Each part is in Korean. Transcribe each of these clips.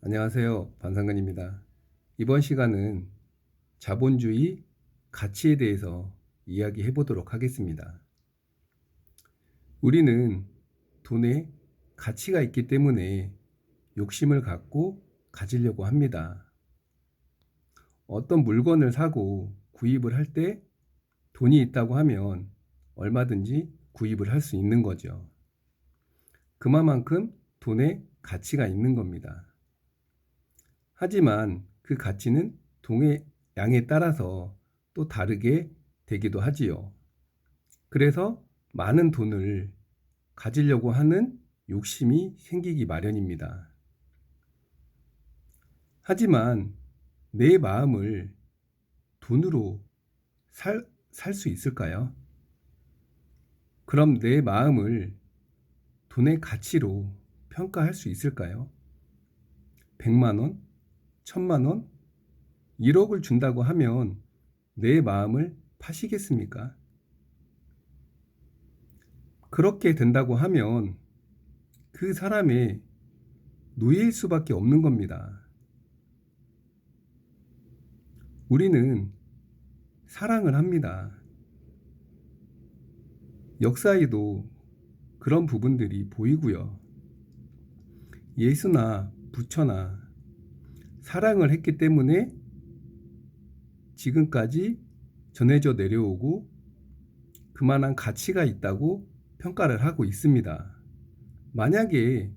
안녕하세요. 반상근입니다. 이번 시간은 자본주의 가치에 대해서 이야기해 보도록 하겠습니다. 우리는 돈에 가치가 있기 때문에 욕심을 갖고 가지려고 합니다. 어떤 물건을 사고 구입을 할 때 돈이 있다고 하면 얼마든지 구입을 할 수 있는 거죠. 그만큼 돈에 가치가 있는 겁니다. 하지만 그 가치는 돈의 양에 따라서 또 다르게 되기도 하지요. 그래서 많은 돈을 가지려고 하는 욕심이 생기기 마련입니다. 하지만 내 마음을 돈으로 살 수 있을까요? 그럼 내 마음을 돈의 가치로 평가할 수 있을까요? 100만 원, 1000만 원, 1억을 준다고 하면 내 마음을 파시겠습니까? 그렇게 된다고 하면 그 사람의 노예일 수밖에 없는 겁니다. 우리는 사랑을 합니다. 역사에도 그런 부분들이 보이고요. 예수나 부처나 사랑을 했기 때문에 지금까지 전해져 내려오고 그만한 가치가 있다고 평가를 하고 있습니다. 만약에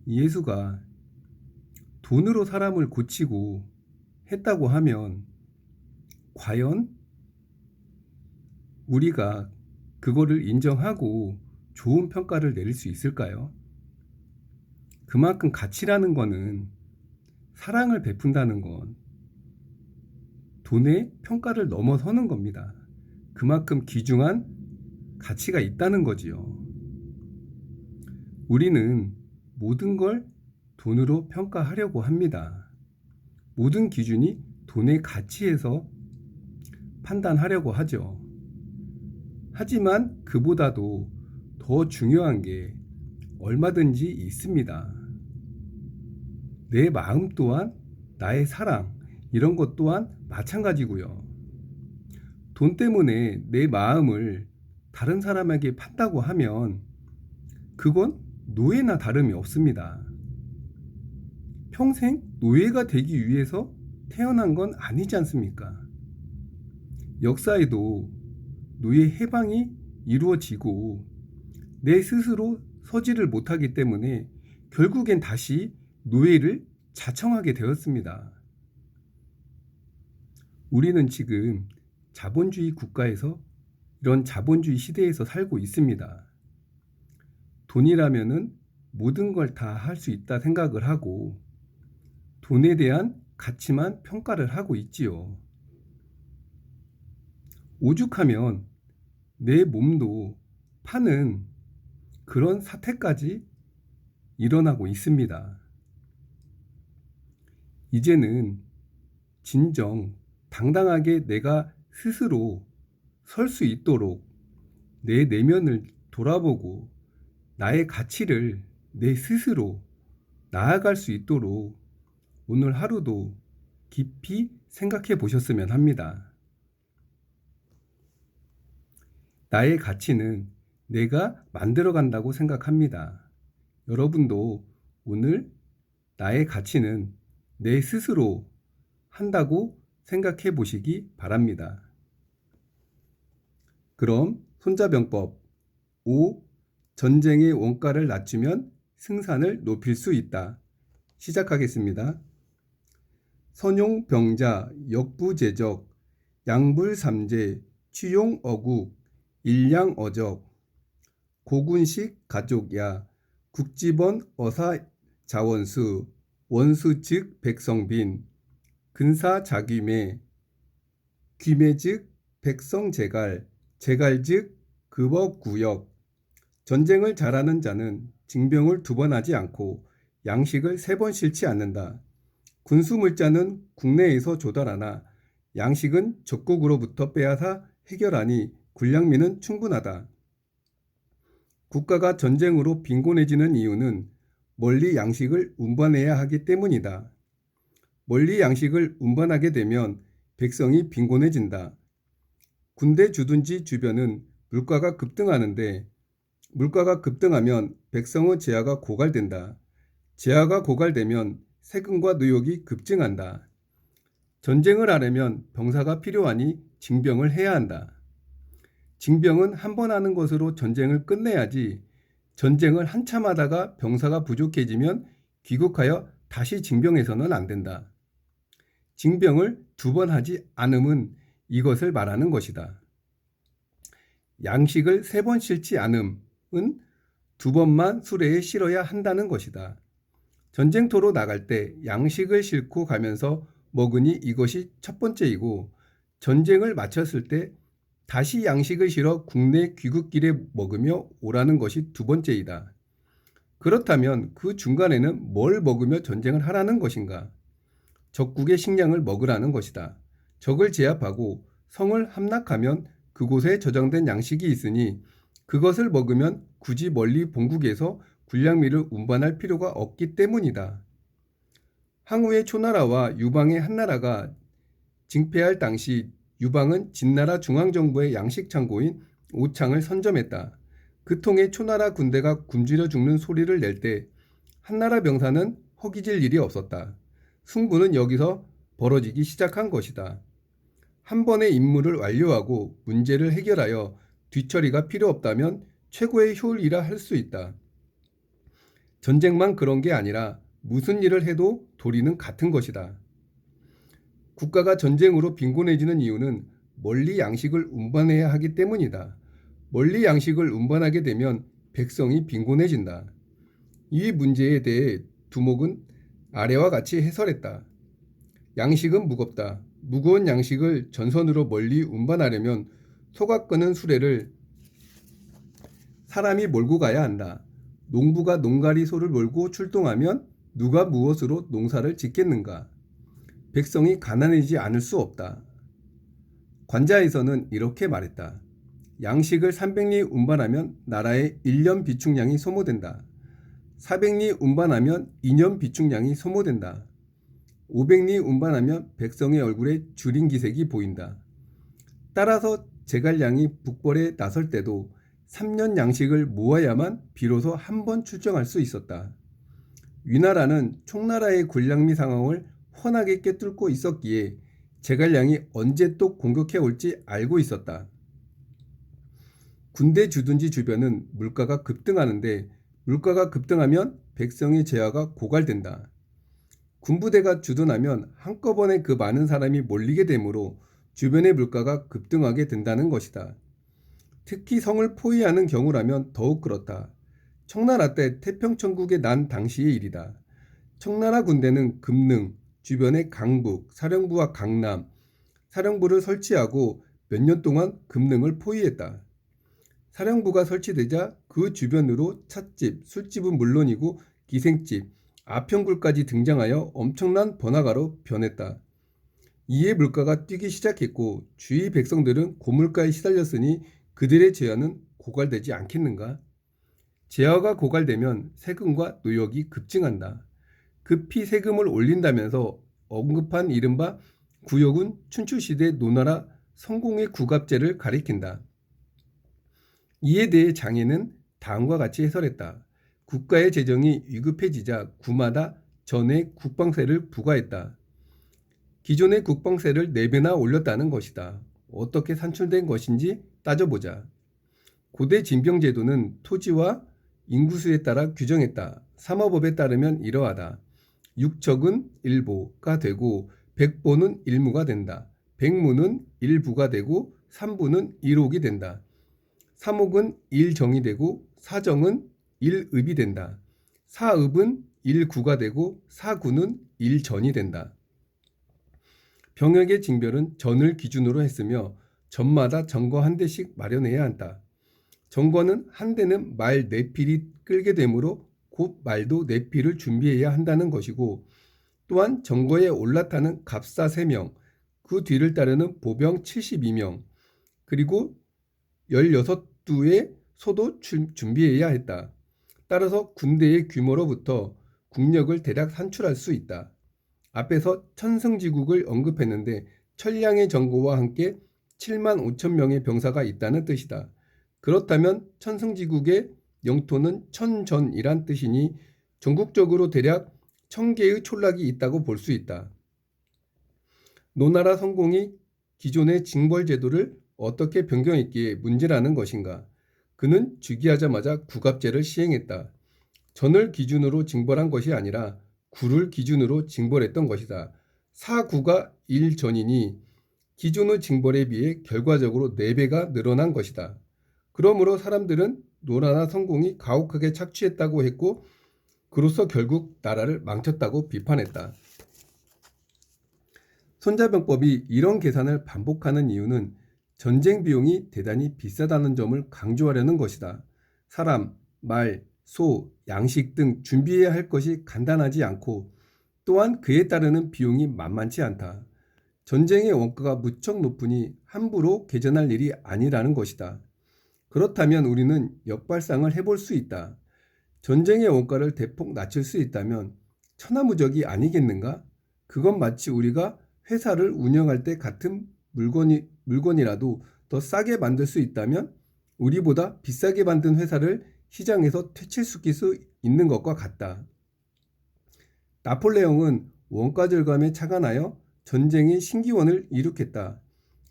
예수가 돈으로 사람을 고치고 했다고 하면 과연 우리가 그거를 인정하고 좋은 평가를 내릴 수 있을까요? 그만큼 가치라는 거는 사랑을 베푼다는 건 돈의 평가를 넘어서는 겁니다. 그만큼 귀중한 가치가 있다는 거지요. 우리는 모든 걸 돈으로 평가하려고 합니다. 모든 기준이 돈의 가치에서 판단하려고 하죠. 하지만 그보다도 더 중요한 게 얼마든지 있습니다. 내 마음 또한 나의 사랑, 이런 것 또한 마찬가지고요. 돈 때문에 내 마음을 다른 사람에게 판다고 하면 그건 노예나 다름이 없습니다. 평생 노예가 되기 위해서 태어난 건 아니지 않습니까? 역사에도 노예 해방이 이루어지고 내 스스로 서지를 못하기 때문에 결국엔 다시 노예를 자청하게 되었습니다. 우리는 지금 자본주의 국가에서 이런 자본주의 시대에서 살고 있습니다. 돈이라면은 모든 걸 다 할 수 있다 생각을 하고 돈에 대한 가치만 평가를 하고 있지요. 오죽하면 내 몸도 파는 그런 사태까지 일어나고 있습니다. 이제는 진정 당당하게 내가 스스로 설 수 있도록 내 내면을 돌아보고 나의 가치를 내 스스로 나아갈 수 있도록 오늘 하루도 깊이 생각해 보셨으면 합니다. 나의 가치는 내가 만들어 간다고 생각합니다. 여러분도 오늘 나의 가치는 내 스스로 한다고 생각해 보시기 바랍니다. 그럼 손자병법 5. 전쟁의 원가를 낮추면 생산을 높일 수 있다. 시작하겠습니다. 선용병자 역부제적 양불삼제 취용어국 일양어적 고군식 가족야 국지번 어사자원수 원수 즉 백성빈 근사자귀매 귀매 즉 백성제갈 제갈 즉 급업구역 전쟁을 잘하는 자는 징병을 2번 하지 않고 양식을 3번 싫지 않는다. 군수물자는 국내에서 조달하나 양식은 적국으로부터 빼앗아 해결하니 군량미는 충분하다. 국가가 전쟁으로 빈곤해지는 이유는 멀리 양식을 운반해야 하기 때문이다. 멀리 양식을 운반하게 되면 백성이 빈곤해진다. 군대 주둔지 주변은 물가가 급등하는데 물가가 급등하면 백성의 재화가 고갈된다. 재화가 고갈되면 세금과 노역이 급증한다. 전쟁을 하려면 병사가 필요하니 징병을 해야 한다. 징병은 한 번 하는 것으로 전쟁을 끝내야지 전쟁을 한참 하다가 병사가 부족해지면 귀국하여 다시 징병해서는 안 된다. 징병을 2번 하지 않음은 이것을 말하는 것이다. 양식을 3번 싣지 않음은 2번만 수레에 실어야 한다는 것이다. 전쟁터로 나갈 때 양식을 싣고 가면서 먹으니 이것이 첫 번째이고 전쟁을 마쳤을 때 다시 양식을 실어 국내 귀국길에 먹으며 오라는 것이 2번째이다. 그렇다면 그 중간에는 뭘 먹으며 전쟁을 하라는 것인가? 적국의 식량을 먹으라는 것이다. 적을 제압하고 성을 함락하면 그곳에 저장된 양식이 있으니 그것을 먹으면 굳이 멀리 본국에서 군량미를 운반할 필요가 없기 때문이다. 항우의 초나라와 유방의 한나라가 징패할 당시 유방은 진나라 중앙정부의 양식창고인 오창을 선점했다. 그 통에 초나라 군대가 굶주려 죽는 소리를 낼 때 한나라 병사는 허기질 일이 없었다. 승부는 여기서 벌어지기 시작한 것이다. 한 번의 임무를 완료하고 문제를 해결하여 뒤처리가 필요 없다면 최고의 효율이라 할 수 있다. 전쟁만 그런 게 아니라 무슨 일을 해도 도리는 같은 것이다. 국가가 전쟁으로 빈곤해지는 이유는 멀리 양식을 운반해야 하기 때문이다. 멀리 양식을 운반하게 되면 백성이 빈곤해진다. 이 문제에 대해 두목은 아래와 같이 해설했다. 양식은 무겁다. 무거운 양식을 전선으로 멀리 운반하려면 소가 끄는 수레를 사람이 몰고 가야 한다. 농부가 농가리 소를 몰고 출동하면 누가 무엇으로 농사를 짓겠는가? 백성이 가난해지지 않을 수 없다. 관자에서는 이렇게 말했다. 양식을 300리 운반하면 나라의 1년 비축량이 소모된다. 400리 운반하면 2년 비축량이 소모된다. 500리 운반하면 백성의 얼굴에 주린 기색이 보인다. 따라서 제갈량이 북벌에 나설 때도 3년 양식을 모아야만 비로소 한 번 출정할 수 있었다. 위나라는 총나라의 군량미 상황을 훤하게 꿰뚫고 있었기에 제갈량이 언제 또 공격해 올지 알고 있었다. 군대 주둔지 주변은 물가가 급등하는데 물가가 급등하면 백성의 재화가 고갈된다. 군부대가 주둔하면 한꺼번에 그 많은 사람이 몰리게 되므로 주변의 물가가 급등하게 된다는 것이다. 특히 성을 포위하는 경우라면 더욱 그렇다. 청나라 때 태평천국에 난 당시의 일이다. 청나라 군대는 금능, 주변의 강북, 사령부와 강남, 사령부를 설치하고 몇 년 동안 금능을 포위했다. 사령부가 설치되자 그 주변으로 찻집, 술집은 물론이고 기생집, 아평굴까지 등장하여 엄청난 번화가로 변했다. 이에 물가가 뛰기 시작했고 주위 백성들은 고물가에 시달렸으니 그들의 재화는 고갈되지 않겠는가? 재화가 고갈되면 세금과 노역이 급증한다. 급히 세금을 올린다면서 언급한 이른바 구역은 춘추시대 노나라 성공의 구갑제를 가리킨다. 이에 대해 장애는 다음과 같이 해설했다. 국가의 재정이 위급해지자 구마다 전에 국방세를 부과했다. 기존의 국방세를 4배나 올렸다는 것이다. 어떻게 산출된 것인지 따져보자. 고대 징병제도는 토지와 인구수에 따라 규정했다. 삼어법에 따르면 이러하다. 6척은 1보가 되고 100보는 1무가 된다. 100무는 1부가 되고 3부는 1옥이 된다. 3옥은 1정이 되고 4정은 1읍이 된다. 4읍은 1구가 되고 4구는 1전이 된다. 병역의 징별은 전을 기준으로 했으며 전마다 정거 한 대씩 마련해야 한다. 정거는 한 대는 말 4필이 끌게 되므로 곧 말도 4필을 준비해야 한다는 것이고 또한 정거에 올라타는 갑사 3명, 그 뒤를 따르는 보병 72명, 그리고 16두의 소도 준비해야 했다. 따라서 군대의 규모로부터 국력을 대략 산출할 수 있다. 앞에서 천승지국을 언급했는데 천량의 정거와 함께 7만 5천 명의 병사가 있다는 뜻이다. 그렇다면 천승지국의 영토는 천전이란 뜻이니 전국적으로 대략 1000개의 촌락이 있다고 볼 수 있다. 노나라 성공이 기존의 징벌 제도를 어떻게 변경했기에 문제라는 것인가? 그는 즉위하자마자 구갑제를 시행했다. 전을 기준으로 징벌한 것이 아니라 구를 기준으로 징벌했던 것이다. 사구가 1전이니 기존의 징벌에 비해 결과적으로 4배가 늘어난 것이다. 그러므로 사람들은 노나라 성공이 가혹하게 착취했다고 했고 그로써 결국 나라를 망쳤다고 비판했다. 손자병법이 이런 계산을 반복하는 이유는 전쟁 비용이 대단히 비싸다는 점을 강조하려는 것이다. 사람, 말, 소, 양식 등 준비해야 할 것이 간단하지 않고 또한 그에 따르는 비용이 만만치 않다. 전쟁의 원가가 무척 높으니 함부로 개전할 일이 아니라는 것이다. 그렇다면 우리는 역발상을 해볼 수 있다. 전쟁의 원가를 대폭 낮출 수 있다면 천하무적이 아니겠는가? 그건 마치 우리가 회사를 운영할 때 같은 물건이라도 더 싸게 만들 수 있다면 우리보다 비싸게 만든 회사를 시장에서 퇴출시킬 수 있는 것과 같다. 나폴레옹은 원가 절감에 착안하여 전쟁의 신기원을 일으켰다.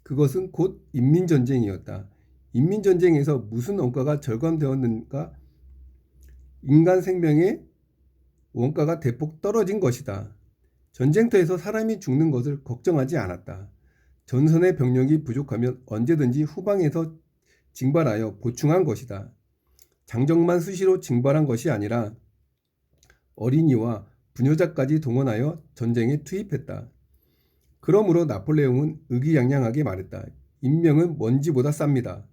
그것은 곧 인민전쟁이었다. 인민전쟁에서 무슨 원가가 절감되었는가? 인간 생명의 원가가 대폭 떨어진 것이다. 전쟁터에서 사람이 죽는 것을 걱정하지 않았다. 전선의 병력이 부족하면 언제든지 후방에서 징발하여 보충한 것이다. 장정만 수시로 징발한 것이 아니라 어린이와 부녀자까지 동원하여 전쟁에 투입했다. 그러므로 나폴레옹은 의기양양하게 말했다. 인명은 먼지보다 쌉니다.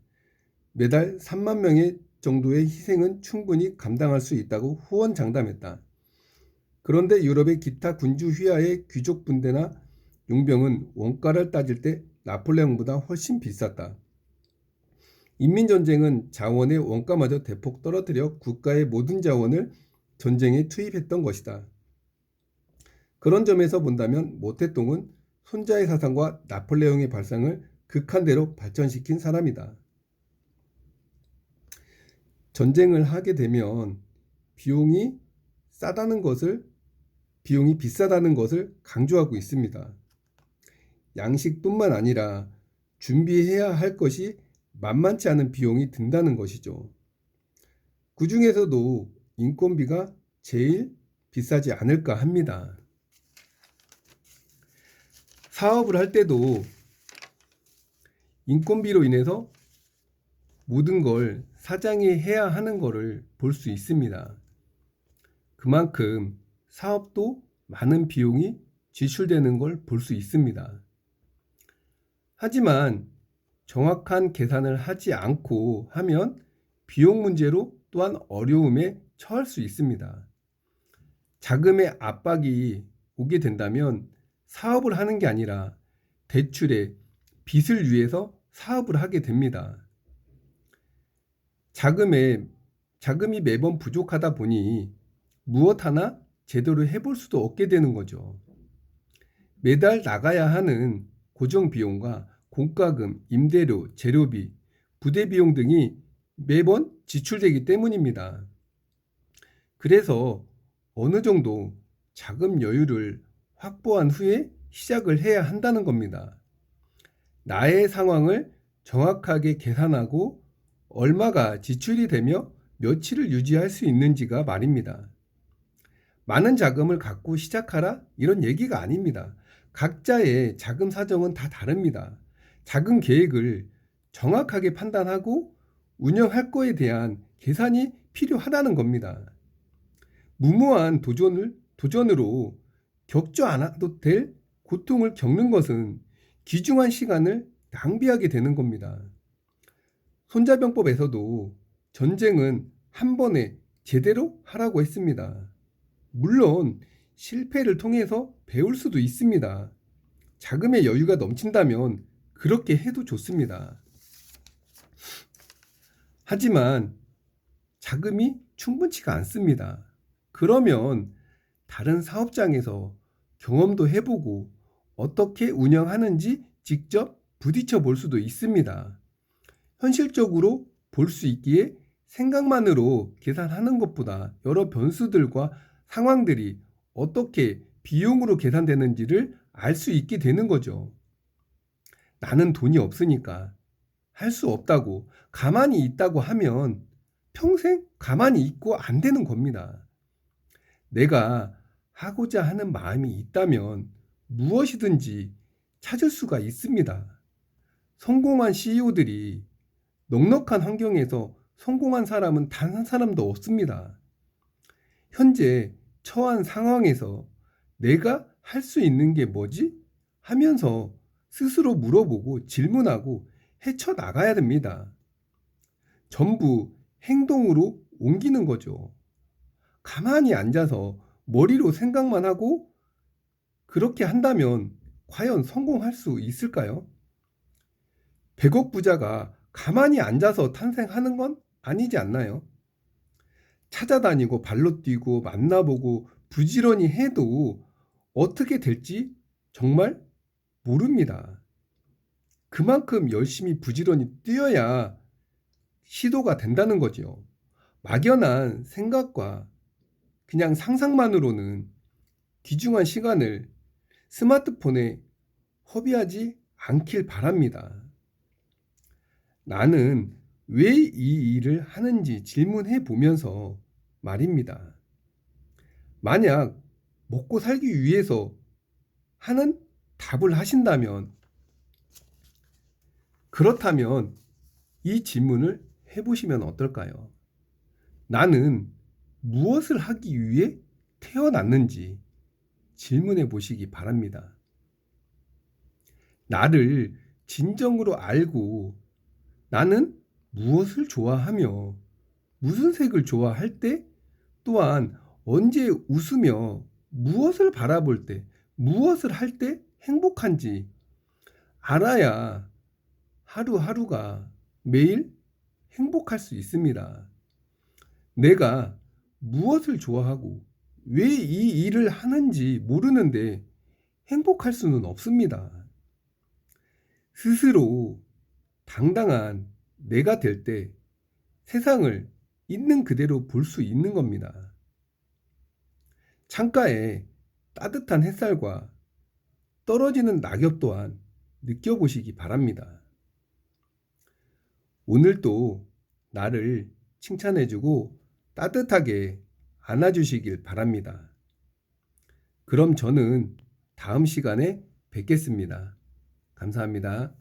매달 3만 명의 정도의 희생은 충분히 감당할 수 있다고 후원장담했다. 그런데 유럽의 기타 군주 휘하의 귀족 분대나 용병은 원가를 따질 때 나폴레옹보다 훨씬 비쌌다. 인민전쟁은 자원의 원가마저 대폭 떨어뜨려 국가의 모든 자원을 전쟁에 투입했던 것이다. 그런 점에서 본다면 모태똥은 손자의 사상과 나폴레옹의 발상을 극한대로 발전시킨 사람이다. 전쟁을 하게 되면 비용이 비싸다는 것을 강조하고 있습니다. 양식뿐만 아니라 준비해야 할 것이 만만치 않은 비용이 든다는 것이죠. 그 중에서도 인건비가 제일 비싸지 않을까 합니다. 사업을 할 때도 인건비로 인해서 모든 걸 사장이 해야 하는 것을 볼 수 있습니다. 그만큼 사업도 많은 비용이 지출되는 걸 볼 수 있습니다. 하지만 정확한 계산을 하지 않고 하면 비용 문제로 또한 어려움에 처할 수 있습니다. 자금의 압박이 오게 된다면 사업을 하는 게 아니라 대출에 빚을 위해서 사업을 하게 됩니다. 자금이 매번 부족하다 보니 무엇 하나 제대로 해볼 수도 없게 되는 거죠. 매달 나가야 하는 고정 비용과 공과금, 임대료, 재료비, 부대 비용 등이 매번 지출되기 때문입니다. 그래서 어느 정도 자금 여유를 확보한 후에 시작을 해야 한다는 겁니다. 나의 상황을 정확하게 계산하고 얼마가 지출이 되며 며칠을 유지할 수 있는지가 말입니다. 많은 자금을 갖고 시작하라? 이런 얘기가 아닙니다. 각자의 자금 사정은 다 다릅니다. 자금 계획을 정확하게 판단하고 운영할 거에 대한 계산이 필요하다는 겁니다. 무모한 도전으로 겪지 않아도 될 고통을 겪는 것은 귀중한 시간을 낭비하게 되는 겁니다. 손자병법에서도 전쟁은 한 번에 제대로 하라고 했습니다. 물론 실패를 통해서 배울 수도 있습니다. 자금의 여유가 넘친다면 그렇게 해도 좋습니다. 하지만 자금이 충분치가 않습니다. 그러면 다른 사업장에서 경험도 해보고 어떻게 운영하는지 직접 부딪혀 볼 수도 있습니다. 현실적으로 볼 수 있기에 생각만으로 계산하는 것보다 여러 변수들과 상황들이 어떻게 비용으로 계산되는지를 알 수 있게 되는 거죠. 나는 돈이 없으니까 할 수 없다고 가만히 있다고 하면 평생 가만히 있고 안 되는 겁니다. 내가 하고자 하는 마음이 있다면 무엇이든지 찾을 수가 있습니다. 성공한 CEO들이 넉넉한 환경에서 성공한 사람은 단 한 사람도 없습니다. 현재 처한 상황에서 내가 할 수 있는 게 뭐지? 하면서 스스로 물어보고 질문하고 헤쳐나가야 됩니다. 전부 행동으로 옮기는 거죠. 가만히 앉아서 머리로 생각만 하고 그렇게 한다면 과연 성공할 수 있을까요? 100억 부자가 가만히 앉아서 탄생하는 건 아니지 않나요? 찾아다니고 발로 뛰고 만나보고 부지런히 해도 어떻게 될지 정말 모릅니다. 그만큼 열심히 부지런히 뛰어야 시도가 된다는 거죠. 막연한 생각과 그냥 상상만으로는 귀중한 시간을 스마트폰에 허비하지 않길 바랍니다. 나는 왜 이 일을 하는지 질문해 보면서 말입니다. 만약 먹고 살기 위해서 하는 답을 하신다면, 그렇다면 이 질문을 해보시면 어떨까요? 나는 무엇을 하기 위해 태어났는지 질문해 보시기 바랍니다. 나를 진정으로 알고 나는 무엇을 좋아하며 무슨 색을 좋아할 때, 또한 언제 웃으며 무엇을 바라볼 때, 무엇을 할 때 행복한지 알아야 하루하루가 매일 행복할 수 있습니다. 내가 무엇을 좋아하고 왜 이 일을 하는지 모르는데 행복할 수는 없습니다. 스스로 당당한 내가 될 때 세상을 있는 그대로 볼 수 있는 겁니다. 창가에 따뜻한 햇살과 떨어지는 낙엽 또한 느껴보시기 바랍니다. 오늘도 나를 칭찬해주고 따뜻하게 안아주시길 바랍니다. 그럼 저는 다음 시간에 뵙겠습니다. 감사합니다.